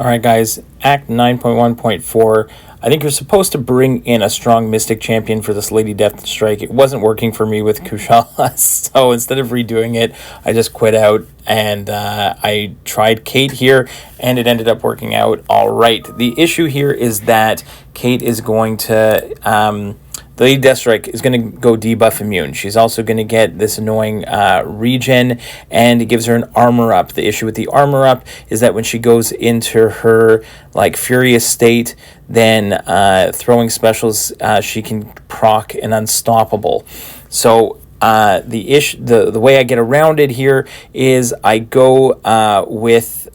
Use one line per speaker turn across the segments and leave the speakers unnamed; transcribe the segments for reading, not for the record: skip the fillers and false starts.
All right, guys, Act 9.1.4. I think you're supposed to bring in a strong Mystic champion for this Lady Deathstrike. It wasn't working for me with Kushala, so instead of redoing it, I just quit out, and I tried Kate here, and it ended up working out all right. The issue here is that Kate is going to... the Lady Deathstrike is going to go debuff immune. She's also going to get this annoying regen, and it gives her an armor up. The issue with the armor up is that when she goes into her furious state, then throwing specials, she can proc an unstoppable. So the way I get around it here is I go with...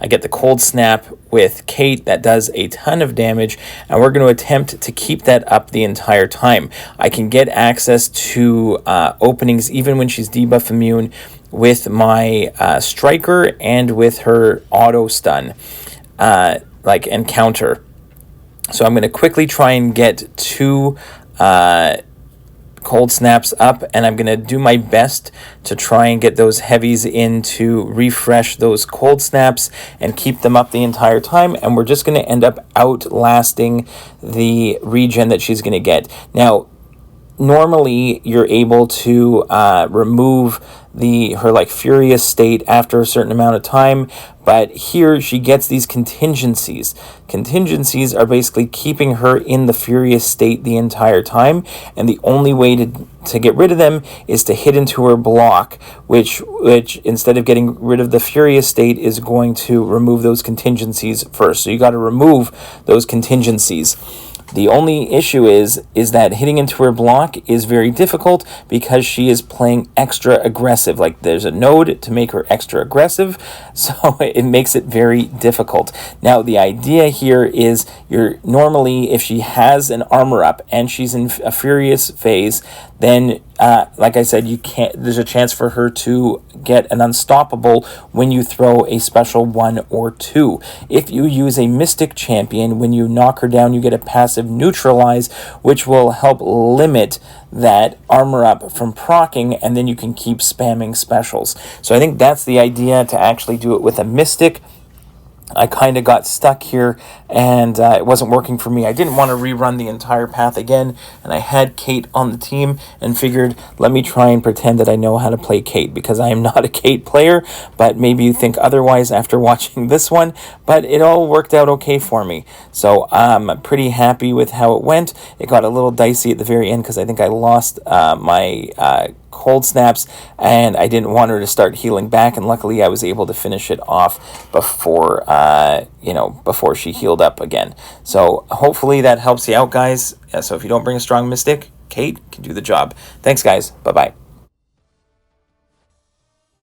I get the Cold Snap with Kate that does a ton of damage, and we're going to attempt to keep that up the entire time. I can get access to openings even when she's debuff immune with my Striker and with her auto stun, and counter. So I'm going to quickly try and get two Cold Snaps up, and I'm going to do my best to try and get those heavies in to refresh those Cold Snaps and keep them up the entire time, and we're just going to end up outlasting the regen that she's going to get. Now, normally you're able to remove her furious state after a certain amount of time, but here she gets these contingencies. Contingencies are basically keeping her in the furious state the entire time, and the only way to get rid of them is to hit into her block, which instead of getting rid of the furious state is going to remove those contingencies first. So you got to remove those contingencies. The only issue is that hitting into her block is very difficult because she is playing extra aggressive. There's a node to make her extra aggressive, so it makes it very difficult. Now, the idea here is normally, if she has an armor up and she's in a furious phase, then like I said, there's a chance for her to get an unstoppable when you throw a special 1 or 2. If you use a Mystic champion, when you knock her down, you get a passive neutralize, which will help limit that armor up from proccing, and then you can keep spamming specials. So I think that's the idea, to actually do it with a Mystic. I kind of got stuck here, and it wasn't working for me. I didn't want to rerun the entire path again, and I had Kate on the team and figured, let me try and pretend that I know how to play Kate, because I am not a Kate player, but maybe you think otherwise after watching this one, but it all worked out okay for me. So I'm pretty happy with how it went. It got a little dicey at the very end because I think I lost my Cold Snaps, and I didn't want her to start healing back, and luckily I was able to finish it off before before she healed up again. So hopefully that helps you out, guys. So if you don't bring a strong Mystic, Kate can do the job. Thanks, guys. Bye-bye.